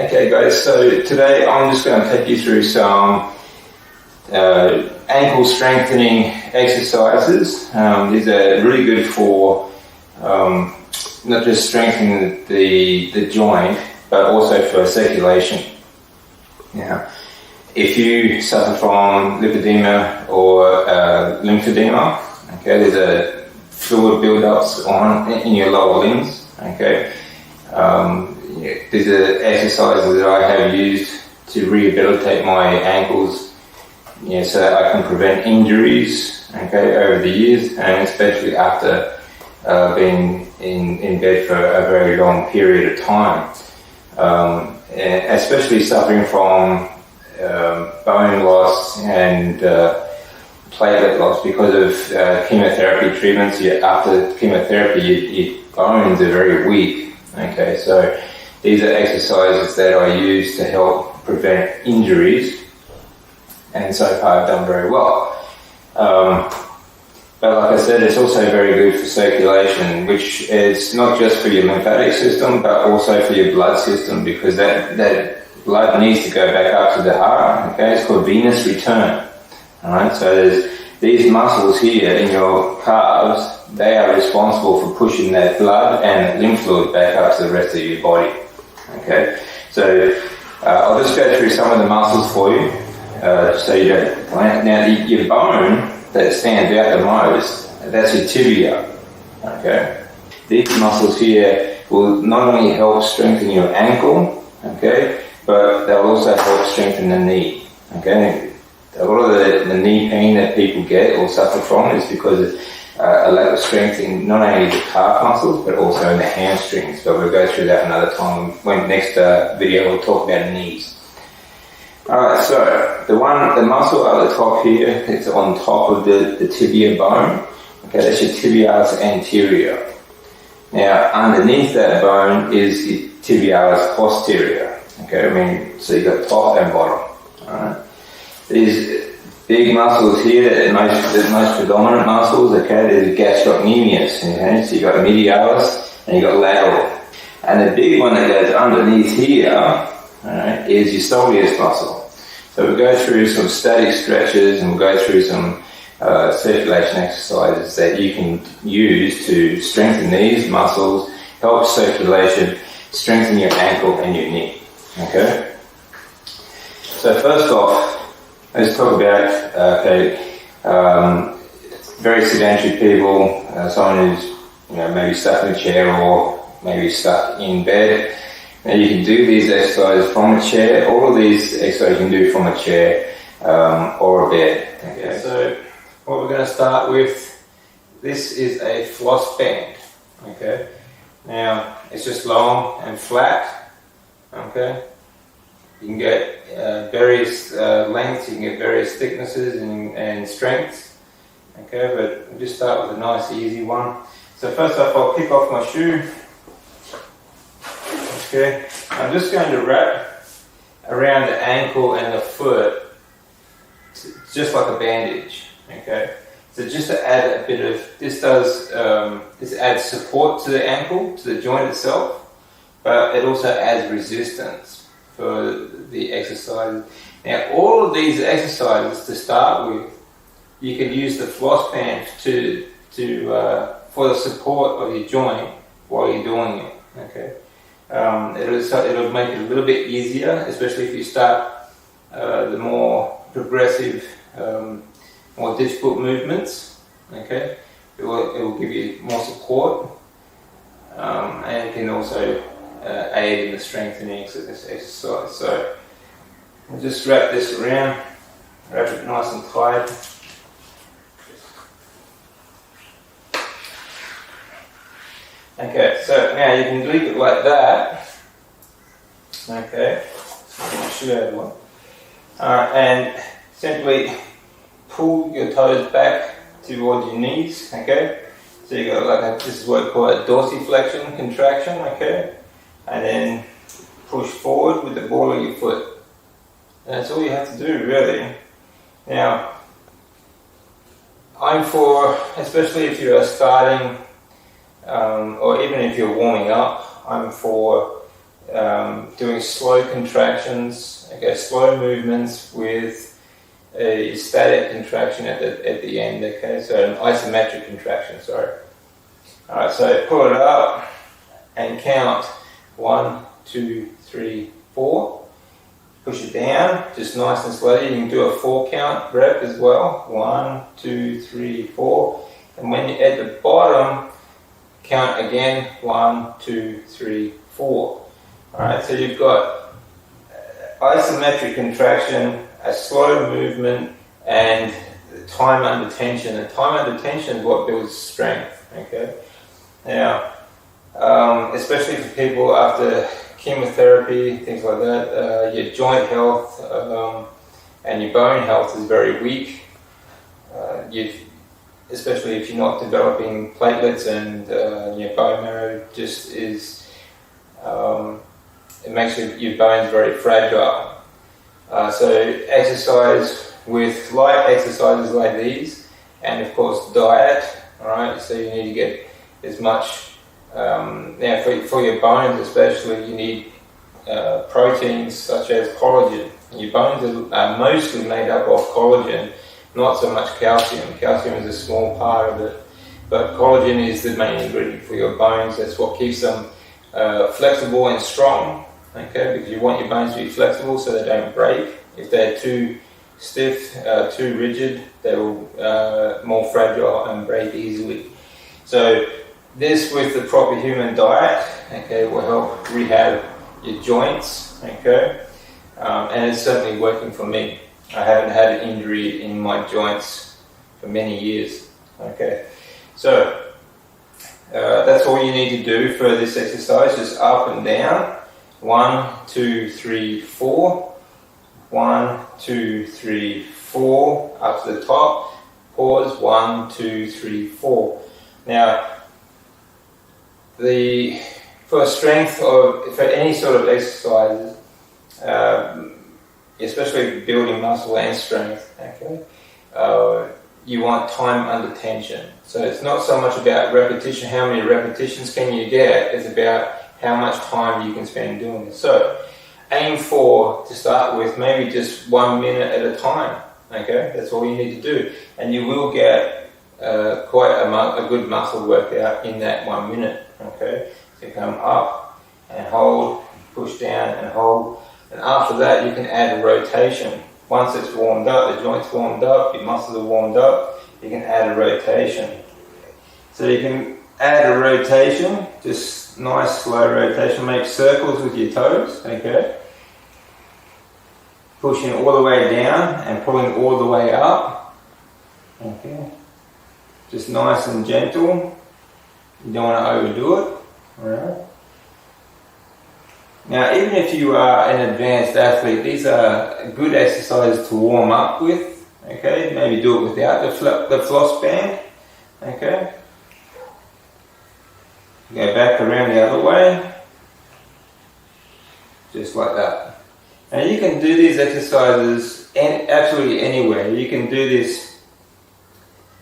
Okay guys, so today I'm just going to take you through some ankle strengthening exercises. These are really good for not just strengthening the joint, but also for circulation. Now, if you suffer from lymphedema or lymphedema, okay, there's a fluid build-ups in your lower limbs, okay. These are exercises that I have used to rehabilitate my ankles, so that I can prevent injuries, okay, over the years, and especially after being in bed for a very long period of time. Especially suffering from bone loss and platelet loss because of chemotherapy treatments. After chemotherapy, your bones are very weak. Okay, so these are exercises that I use to help prevent injuries, and so far I've done very well. But like I said, it's also very good for circulation, which is not just for your lymphatic system, but also for your blood system, because that blood needs to go back up to the heart. Okay, it's called venous return. All right, so there's these muscles here in your calves. They are responsible for pushing that blood and lymph fluid back up to the rest of your body. Okay, so I'll just go through some of the muscles for you, so you don't. Now, your bone that stands out the most, that's your tibia. Okay, these muscles here will not only help strengthen your ankle, okay, but they'll also help strengthen the knee. Okay, a lot of the knee pain that people get or suffer from is because of a lack of strength in not only the calf muscles but also in the hamstrings. But we'll go through that another time. When next video we'll talk about knees. Alright, so the muscle at the top here, it's on top of the tibia bone. Okay, that's your tibialis anterior. Now underneath that bone is your tibialis posterior. Okay, so you got top and bottom. Alright. These big muscles here, the most predominant muscles, okay, there's gastrocnemius, okay, so you got medialis and you got lateral. And the big one that goes underneath here, alright, is your soleus muscle. So we'll go through some static stretches and we'll go through some circulation exercises that you can use to strengthen these muscles, help circulation, strengthen your ankle and your knee. Okay? So first off, let's talk about very sedentary people, someone who's maybe stuck in a chair or maybe stuck in bed. Now you can do these exercises from a chair. All of these exercises you can do from a chair or a bed. Okay, so what we're going to start with, this is a floss band. Okay, now it's just long and flat. Okay, you can get various lengths, you can get various thicknesses and strengths. Okay, but we'll just start with a nice easy one. So first off, I'll kick off my shoe. Okay, I'm just going to wrap around the ankle and the foot, just like a bandage. Okay, so just to add a bit of, this adds support to the ankle, to the joint itself, but it also adds resistance for the exercises. Now, all of these exercises to start with, you can use the floss band for the support of your joint while you're doing it. Okay. It'll make it a little bit easier, especially if you start the more progressive, more difficult movements. Okay, it will give you more support, and it can also aid in the strengthening of this exercise. So we'll just wrap this around, wrap it nice and tight. Okay, so now you can leave it like that. Okay, so I'll show you one. And simply pull your toes back towards your knees. Okay, so you got this is what we call a dorsiflexion contraction. Okay, and then push forward with the ball of your foot. And that's all you have to do, really. Now, I'm for, especially if you're starting. Or even if you're warming up, I'm for doing slow contractions, okay, slow movements with a static contraction at the end, okay, so an isometric contraction, sorry. Alright, so pull it up and count 1, 2, 3, 4. Push it down, just nice and slowly. You can do a 4 count rep as well. 1, 2, 3, 4. And when you're at the bottom, count again. 1, 2, 3, 4. Alright, so you've got isometric contraction, a slow movement, and time under tension. And time under tension is what builds strength. Okay. Now, especially for people after chemotherapy, things like that, your joint health and your bone health is very weak. Especially if you're not developing platelets, and your bone marrow just is, it makes your bones very fragile. So exercise with light exercises like these, and of course diet. All right, so you need to get as much. Now, for your bones especially, you need proteins such as collagen. Your bones are mostly made up of collagen, not so much calcium. Calcium is a small part of it, but collagen is the main ingredient for your bones. That's what keeps them flexible and strong, okay, because you want your bones to be flexible so they don't break. If they're too stiff, too rigid, they will more fragile and break easily. So this, with the proper human diet, okay, will help rehab your joints, okay, and it's certainly working for me. I haven't had an injury in my joints for many years, okay. So that's all you need to do for this exercise, just up and down. 1, 2, 3, 4. 1, 2, 3, 4. Up to the top. Pause. 1, 2, 3, 4. Now, for strength, or for any sort of exercises, especially building muscle and strength, okay, you want time under tension. So it's not so much about repetition, how many repetitions can you get, it's about how much time you can spend doing it. So aim for, to start with, maybe just 1 minute at a time, okay, that's all you need to do, and you will get quite a good muscle workout in that 1 minute, okay. So you come up and hold, push down and hold, and after that you can add a rotation. Once it's warmed up, the joint's warmed up, your muscles are warmed up, you can add a rotation. So you can add a rotation, just nice slow rotation, make circles with your toes, okay. Pushing all the way down and pulling all the way up, okay. Just nice and gentle, you don't want to overdo it, alright. Now, even if you are an advanced athlete, these are good exercises to warm up with, okay. Maybe do it without the floss band, okay. Go back around the other way, just like that. Now you can do these exercises absolutely anywhere. You can do this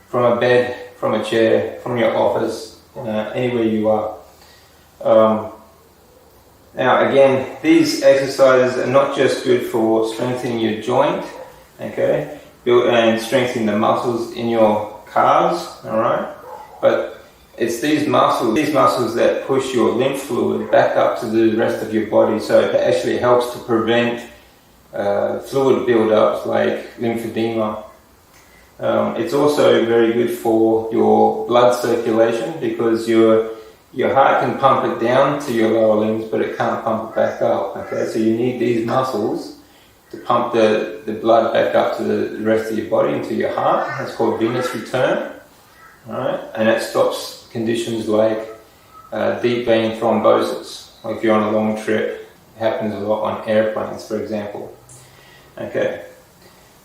from a bed, from a chair, from your office, anywhere you are. Now again, these exercises are not just good for strengthening your joint, okay, and strengthening the muscles in your calves, alright, but it's these muscles that push your lymph fluid back up to the rest of your body, so it actually helps to prevent fluid buildups like lymphedema. It's also very good for your blood circulation, because your heart can pump it down to your lower limbs, but it can't pump it back up, okay? So you need these muscles to pump the blood back up to the rest of your body, into your heart. That's called venous return, alright? And it stops conditions like deep vein thrombosis. Like if you're on a long trip, it happens a lot on airplanes, for example. Okay.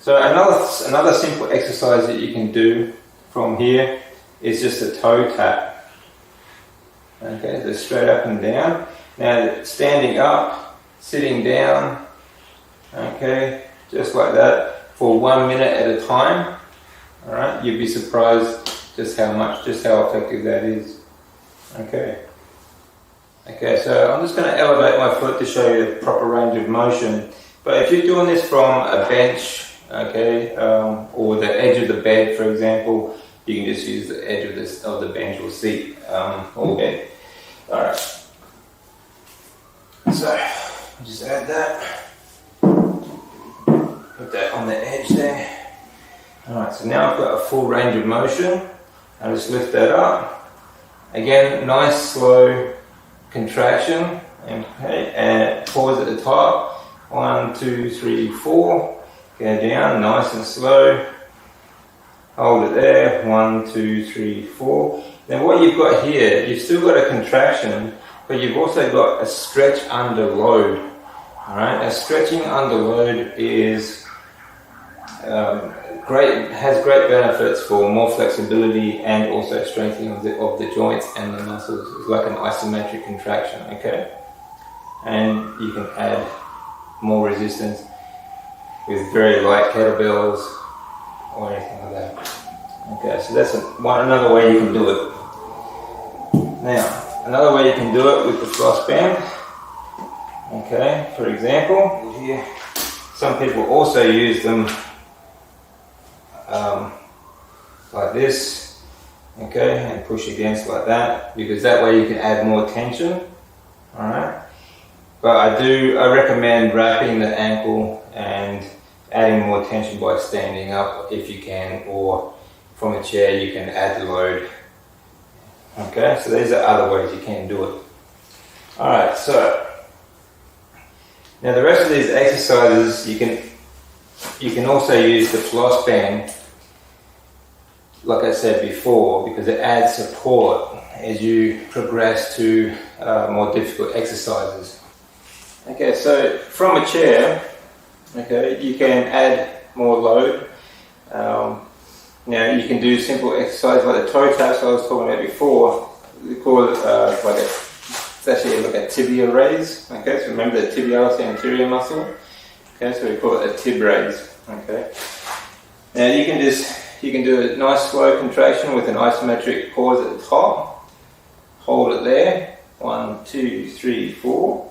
So another simple exercise that you can do from here is just a toe tap. Okay, so straight up and down. Now standing up, sitting down, okay, just like that, for 1 minute at a time. Alright, you'd be surprised just how effective that is. Okay. Okay, so I'm just going to elevate my foot to show you the proper range of motion. But if you're doing this from a bench, okay, or the edge of the bed, for example, you can just use the edge of the bench or seat or bed. All right. So I'll just add that. Put that on the edge there. All right. So now I've got a full range of motion. I'll just lift that up. Again, nice slow contraction. Okay, and pause at the top. 1, 2, 3, 4. Go down, nice and slow. Hold it there. 1, 2, 3, 4. Then what you've got here, you've still got a contraction, but you've also got a stretch under load. All right, a stretching under load is great. Has great benefits for more flexibility and also strengthening of the joints and the muscles. It's like an isometric contraction. Okay, and you can add more resistance with very light kettlebells or anything like that. Okay, so that's another way you can do it. Now, another way you can do it with the floss band. Okay, for example, here, some people also use them like this. Okay, and push against like that, because that way you can add more tension. All right. But I recommend wrapping the ankle and adding more tension by standing up if you can, or from a chair you can add the load. Okay, so these are other ways you can do it. Alright, so now the rest of these exercises you can also use the floss band, like I said before, because it adds support as you progress to more difficult exercises. Okay, so from a chair, okay, you can add more load. Now you can do simple exercise like the toe taps I was talking about before. We call it it's actually like a tibia raise. Okay, so remember the tibialis anterior muscle. Okay, so we call it a tib raise. Okay. Now you can do a nice slow contraction with an isometric pause at the top. Hold it there. 1, 2, 3, 4.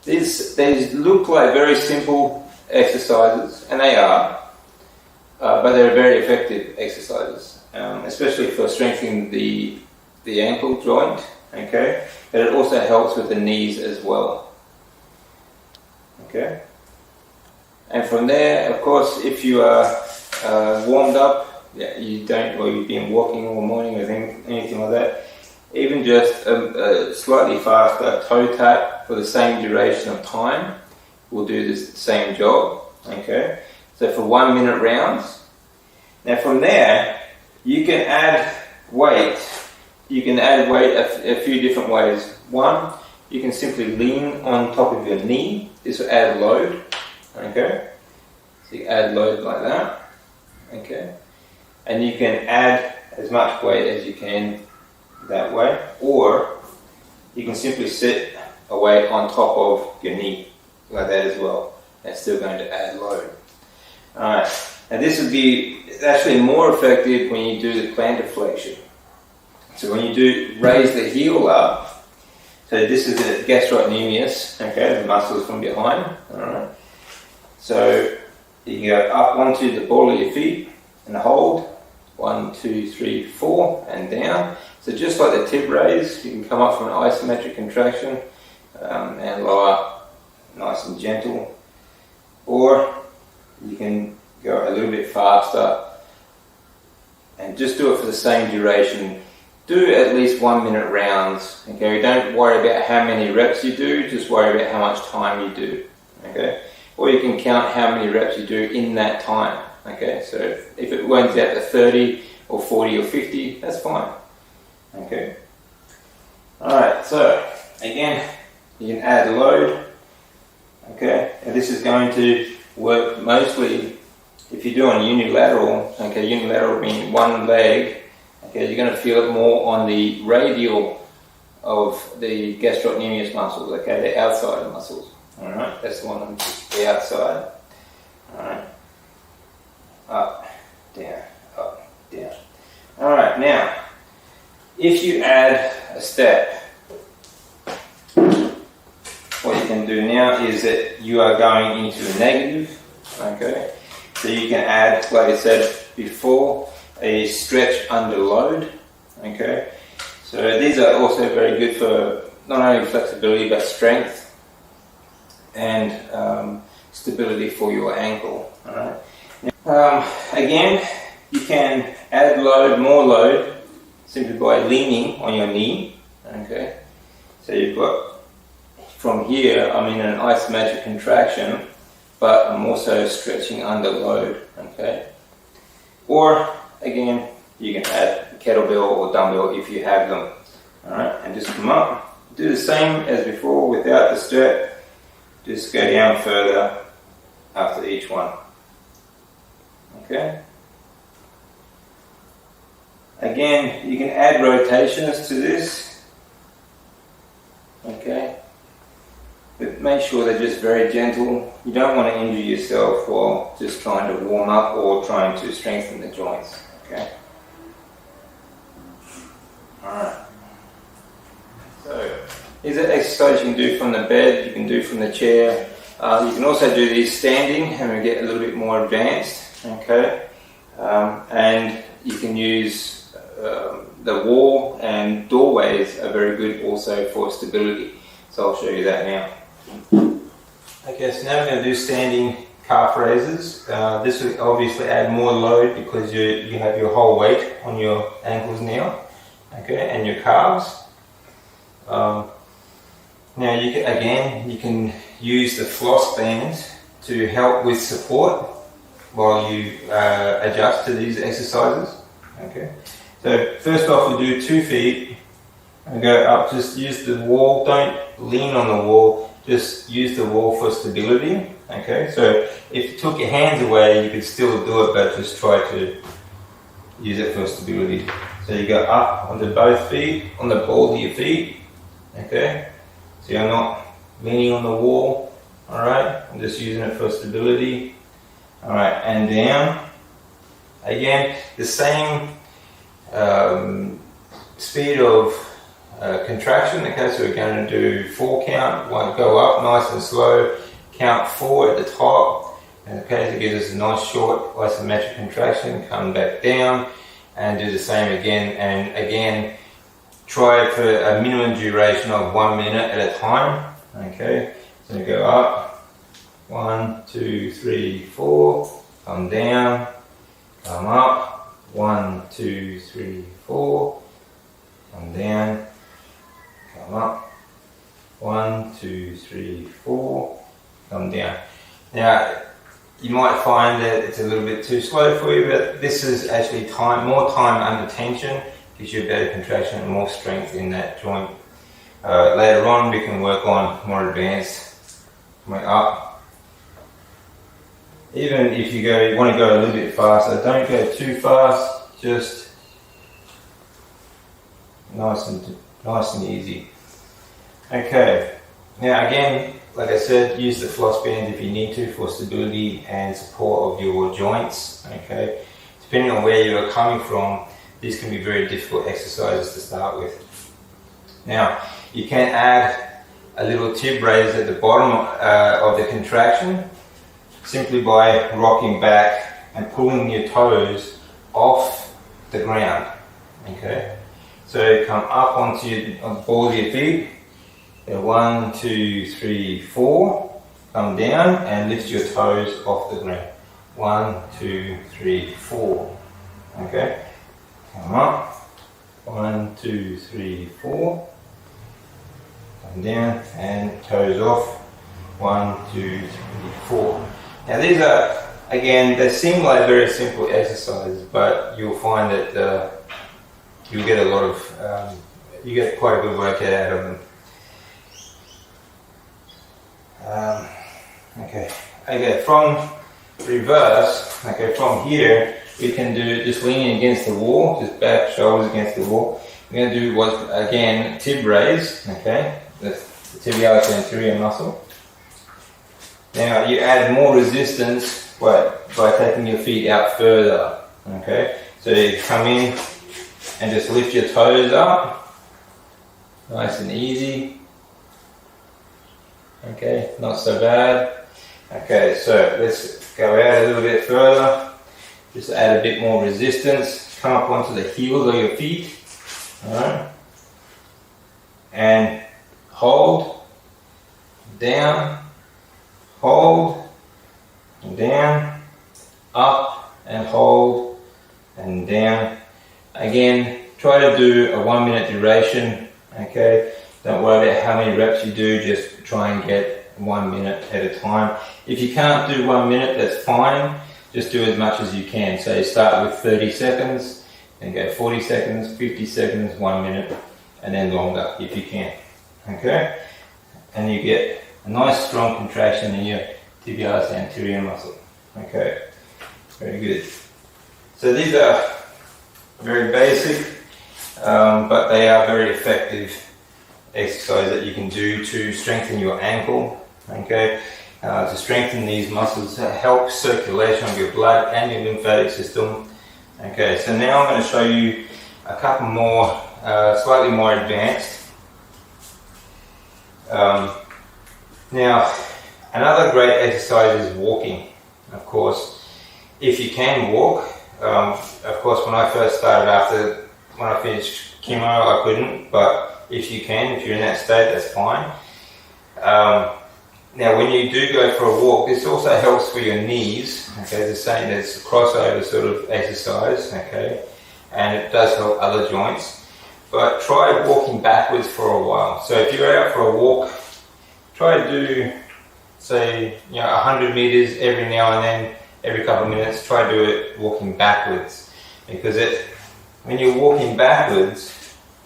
These look like very simple exercises, and they are, but they're very effective exercises, especially for strengthening the ankle joint. Okay, but it also helps with the knees as well. Okay, and from there, of course, if you are warmed up, you've been walking all morning or anything like that. Even just a slightly faster toe tap for the same duration of time will do the same job. Okay, so for 1 minute rounds. Now from there, you can add weight. You can add weight a few different ways. One, you can simply lean on top of your knee. This will add load. Okay, so you add load like that. Okay, and you can add as much weight as you can that way, or you can simply sit a weight on top of your knee like that as well. That's still going to add load. Alright, and this would be actually more effective when you do the plantar flexion. So when you do raise the heel up, so this is the gastrocnemius, okay, the muscles from behind. Alright, so you go up onto the ball of your feet and hold. 1, 2, 3, 4, and down. So just like the tib raise, you can come up from an isometric contraction and lower nice and gentle. Or you can go a little bit faster and just do it for the same duration. Do at least 1 minute rounds. Okay, don't worry about how many reps you do, just worry about how much time you do. Okay, or you can count how many reps you do in that time. Okay, so if it runs out to 30 or 40 or 50, that's fine. Okay. Alright, so again, you can add load. Okay, and this is going to work mostly if you're doing unilateral. Okay, unilateral meaning one leg. Okay, you're going to feel it more on the radial of the gastrocnemius muscles. Okay, the outside muscles. Alright, that's the one on the outside. Alright. Up, down, up, down. Alright, now, if you add a step, what you can do now is that you are going into a negative, okay? So you can add, like I said before, a stretch under load, okay? So these are also very good for not only flexibility but strength and stability for your ankle, alright? Again, you can add load, more load, simply by leaning on your knee, okay? So you've got, from here, I'm in an isometric contraction, but I'm also stretching under load, okay? Or, again, you can add a kettlebell or dumbbell if you have them, alright? And just come up, do the same as before without the strap, just go down further after each one, okay? Again, you can add rotations to this, okay? But make sure they're just very gentle. You don't want to injure yourself while just trying to warm up or trying to strengthen the joints, okay? Alright. So, these are exercises you can do from the bed, you can do from the chair. You can also do these standing and we get a little bit more advanced, okay? And you can use the wall and doorways are very good also for stability. So I'll show you that now. Okay, so now we're going to do standing calf raises. This will obviously add more load because you have your whole weight on your ankles now, okay, and your calves. Now you can use the floss bands to help with support while you adjust to these exercises. Okay, so first off we'll do 2 feet and go up. Just use the wall, don't lean on the wall, just use the wall for stability. Okay, so if you took your hands away you could still do it, but just try to use it for stability. So you go up onto both feet, on the ball of your feet. Okay, so you're not leaning on the wall. Alright, I'm just using it for stability. Alright, and down. Again, the same speed of contraction. Okay, so we're going to do 4 count, one go up nice and slow, count 4 at the top. Okay, so it gives us a nice short isometric contraction, come back down and do the same again, and again try for a minimum duration of 1 minute at a time. Okay, so go up, 1, 2, 3, 4, come down, come up, 1, 2, 3, 4, come down, come up, 1, 2, 3, 4, come down. Now you might find that it's a little bit too slow for you, but this is actually more time under tension, gives you a better contraction and more strength in that joint. Later on we can work on more advanced, way up. Even if you want to go a little bit faster, don't go too fast, just nice and easy. Okay, now again, like I said, use the floss bands if you need to for stability and support of your joints. Okay, depending on where you are coming from, these can be very difficult exercises to start with. Now, you can add a little tib raise at the bottom of the contraction simply by rocking back and pulling your toes off the ground. Okay, so come up onto the ball of your feet. 1, 2, 3, 4. Come down and lift your toes off the ground. 1, 2, 3, 4. Okay. Come up. 1, 2, 3, 4. Come down and toes off. 1, 2, 3, 4. Now these are, again, they seem like very simple exercises, but you'll find that you'll get a lot of, you get quite a good workout out of them. Okay, from reverse, okay, from here, we can do just leaning against the wall, just back, shoulders against the wall. We're going to do what, again, tib raise, okay, the tibialis anterior muscle. Now, you add more resistance by taking your feet out further, okay. So you come in and just lift your toes up, nice and easy. Okay, not so bad. Okay, so let's go out a little bit further, just add a bit more resistance, come up onto the heels of your feet, alright, and hold, down, hold, and down, up, and hold, and down. Again, try to do a 1 minute duration, okay? Don't worry about how many reps you do, just try and get 1 minute at a time. If you can't do 1 minute, that's fine. Just do as much as you can. So you start with 30 seconds, and go 40 seconds, 50 seconds, 1 minute, and then longer if you can, okay? And you get a nice strong contraction in your tibialis anterior muscle, okay? Very good. So these are very basic, but they are very effective exercise that you can do to strengthen your ankle, okay? To strengthen these muscles, to help circulation of your blood and your lymphatic system. Okay, so now I'm going to show you a couple more, slightly more advanced. Now, another great exercise is walking, of course. If you can walk, of course when I first started when I finished chemo I couldn't, but if you can, if you're in that state, that's fine. Now when you do go for a walk, this also helps for your knees, okay, the same, it's a crossover sort of exercise, okay, and it does help other joints, but try walking backwards for a while. So if you're out for a walk, try to do, say, 100 meters every now and then, every couple of minutes, try to do it walking backwards, because when you're walking backwards,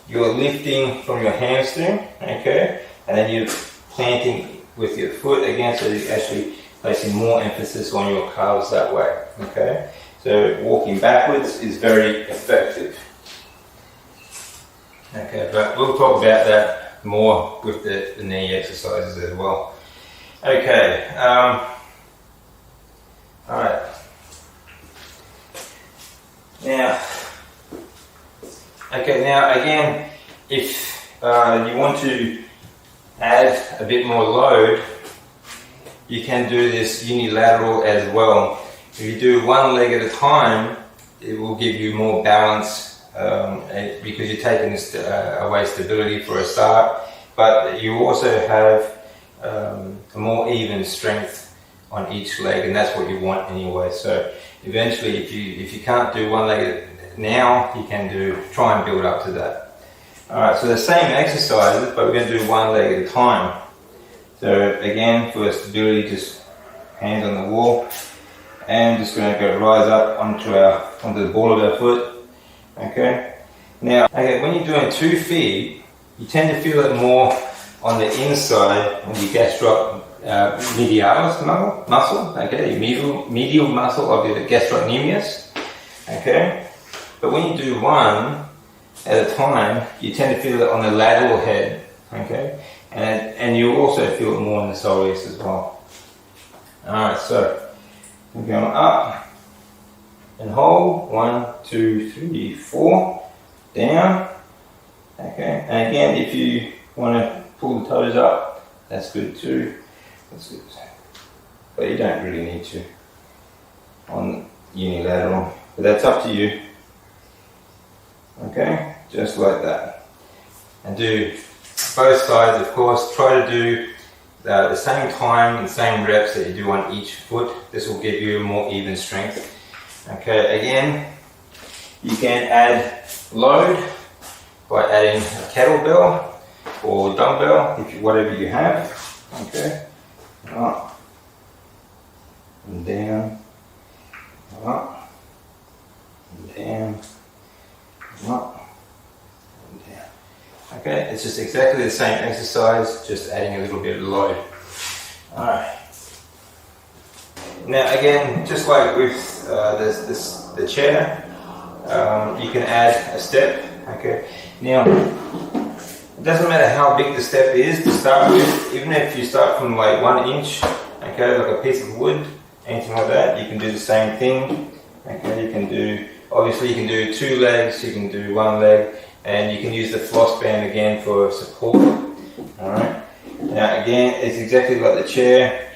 you're lifting from your hamstring, okay, and then you're planting with your foot again, so you're actually placing more emphasis on your calves that way, okay? So walking backwards is very effective. Okay, but we'll talk about that more with the knee exercises as well. Okay, alright. Now again, if you want to add a bit more load, you can do this unilateral as well. If you do one leg at a time, it will give you more balance because you're taking away stability for a start, but you also have a more even strength on each leg, and that's what you want anyway. So eventually, if you can't do one leg now, you can try and build up to that. Alright, so the same exercises, but we're going to do one leg at a time. So again, for stability, just hands on the wall, and just going to rise up onto the ball of our foot. Okay. Now, when you're doing 2 feet, you tend to feel it more on the inside of your gastromedialis muscle. Okay, your medial muscle of your gastrocnemius. Okay. But when you do one at a time, you tend to feel it on the lateral head, okay? And you also feel it more in the soleus as well. Alright, so we're going up and hold. 1, 2, 3, 4. Down. Okay, and again, if you want to pull the toes up, that's good too. That's good. But you don't really need to on unilateral. But that's up to you. Okay, just like that. And do both sides, of course. Try to do the same time and same reps that you do on each foot. This will give you more even strength. Okay, again, you can add load by adding a kettlebell or dumbbell, whatever you have. Okay, up and down, up and down. Up and down. Okay, it's just exactly the same exercise, just adding a little bit of load. Alright. Now again, just like with the chair, you can add a step. Okay. Now, it doesn't matter how big the step is to start with, even if you start from like 1 inch, okay, like a piece of wood, anything like that, you can do the same thing. Okay, you can do Obviously you can do 2 legs, you can do 1 leg, and you can use the floss band again for support. Alright. Now again, it's exactly like the chair,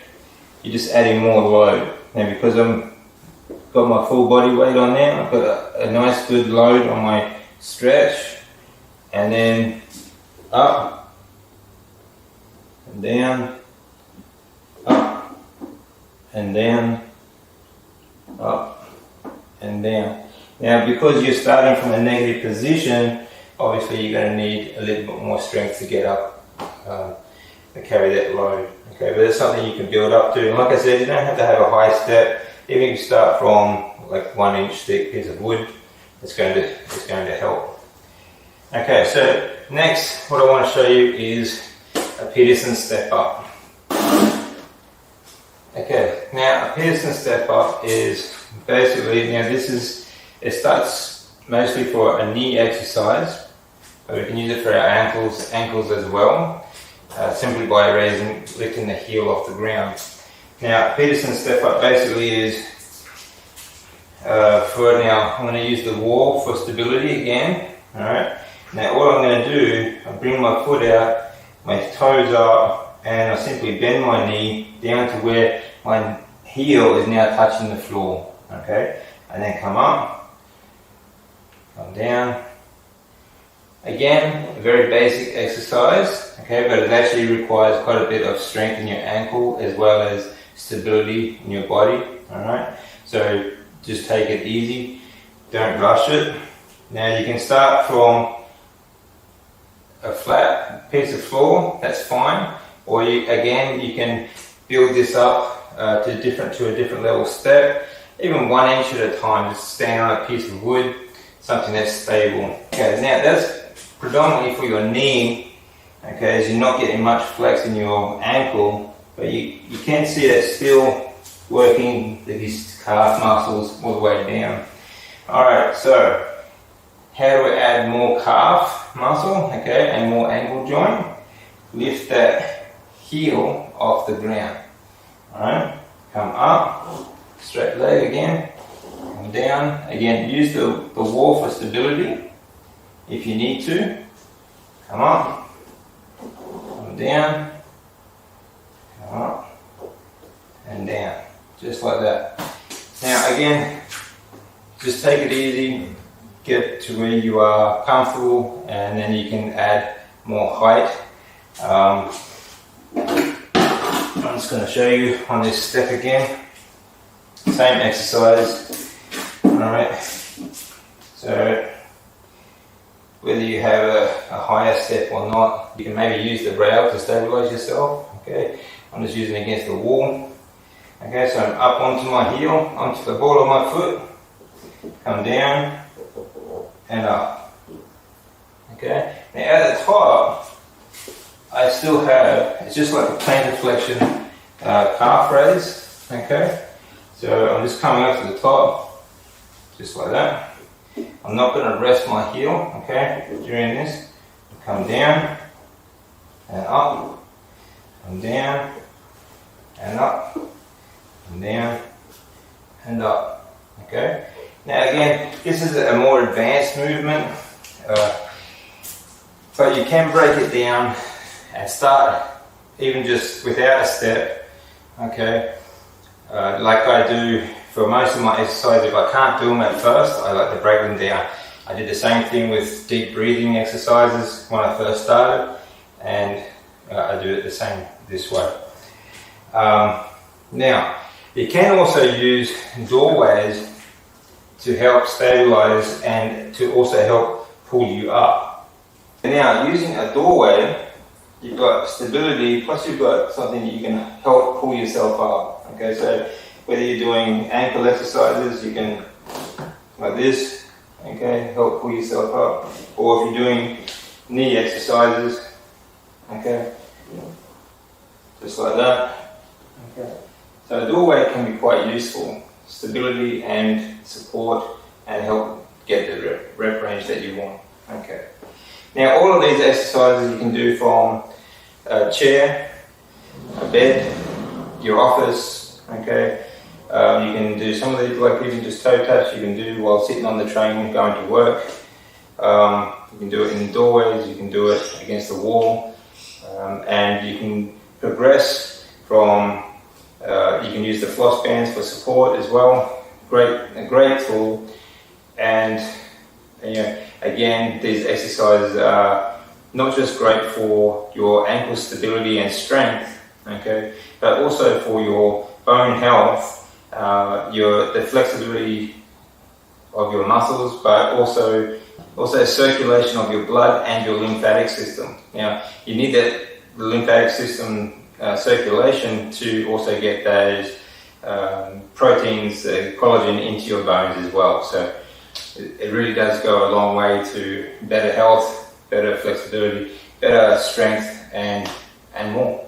you're just adding more load. Now because I've got my full body weight on there, I've got a nice good load on my stretch, and then up and down, up and down, up and down. Now because you're starting from a negative position, obviously you're going to need a little bit more strength to get up and carry that load. Okay, but it's something you can build up to. And like I said, you don't have to have a high step. Even if you start from like 1 inch thick piece of wood, it's going to help. Okay, so next what I want to show you is a Peterson step up. Okay, now a Peterson step up is basically, it starts mostly for a knee exercise, but we can use it for our ankles as well, simply by lifting the heel off the ground. Now, Peterson step up basically is, I'm going to use the wall for stability again. Alright. Now what I'm going to do, I bring my foot out, my toes up, and I simply bend my knee down to where my heel is now touching the floor. Okay. And then come up, come down. Again, a very basic exercise, okay, but it actually requires quite a bit of strength in your ankle as well as stability in your body. Alright, so just take it easy, don't rush it. Now you can start from a flat piece of floor, that's fine, or you can build this up to a different level step, even 1 inch at a time. Just stand on a piece of wood, something that's stable. Okay, now that's predominantly for your knee, okay, as you're not getting much flex in your ankle, but you can see that still working these calf muscles all the way down. Alright, so how do we add more calf muscle, okay, and more ankle joint? Lift that heel off the ground. Alright, come up, straight leg again, come down, again use the wall for stability. If you need to, come up, come down, come up, and down, just like that. Now again, just take it easy, get to where you are comfortable, and then you can add more height. I'm just going to show you on this step again, same exercise. Alright, so whether you have a higher step or not, you can maybe use the rail to stabilize yourself. Okay, I'm just using it against the wall. Okay, so I'm up onto my heel, onto the ball of my foot, come down and up. Okay, now at the top, I still have, it's just like a plantar flexion calf raise. Okay, so I'm just coming up to the top, just like that. I'm not going to rest my heel, okay, during this. Come down and up, come down and up, come down and up, okay. Now again, this is a more advanced movement, but you can break it down and start even just without a step, okay. Like I do for most of my exercises. If I can't do them at first, I like to break them down. I did the same thing with deep breathing exercises when I first started, and I do it the same this way. Now, you can also use doorways to help stabilize and to also help pull you up. Now, using a doorway, you've got stability, plus you've got something that you can help pull yourself up. Okay, so whether you're doing ankle exercises, you can, like this, okay, help pull yourself up. Or if you're doing knee exercises, okay, just like that. Okay. So a doorway can be quite useful, stability and support, and help get the rep range that you want. Okay. Now all of these exercises you can do from a chair, a bed, your office, okay, You can do some of these, like even just toe taps, you can do while sitting on the train going to work. You can do it in doorways, you can do it against the wall, and you can progress from, you can use the floss bands for support as well. A great tool. And again, these exercises are not just great for your ankle stability and strength, okay, but also for your bone health, the flexibility of your muscles, but also circulation of your blood and your lymphatic system. Now, you need the lymphatic system circulation to also get those proteins, collagen into your bones as well. So it really does go a long way to better health, better flexibility, better strength, and more.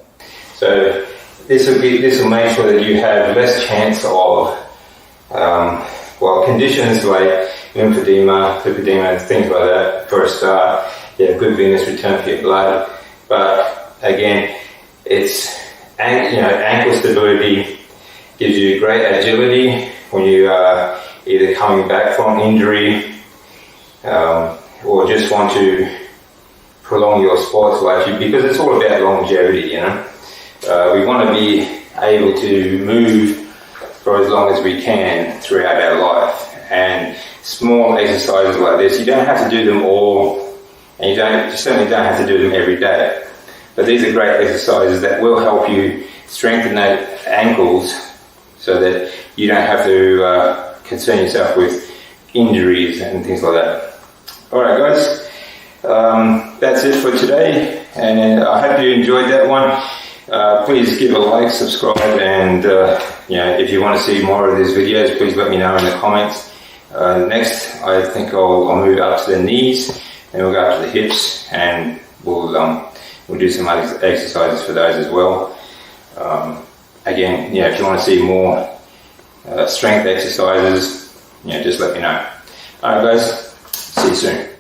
So this will make sure that you have less chance of conditions like lymphedema, things like that. For a start, you have good venous return for your blood, but again, it's ankle stability gives you great agility when you are either coming back from injury or just want to prolong your sports life, because it's all about longevity, we want to be able to move for as long as we can throughout our life. And small exercises like this, you don't have to do them all, and you certainly don't have to do them every day. But these are great exercises that will help you strengthen those ankles so that you don't have to concern yourself with injuries and things like that. Alright guys, that's it for today, and I hope you enjoyed that one. Please give a like, subscribe, and if you want to see more of these videos, please let me know in the comments. Next, I think I'll move up to the knees, and we'll go up to the hips, and we'll do some other exercises for those as well. Again, if you want to see more strength exercises, just let me know. Alright guys, see you soon.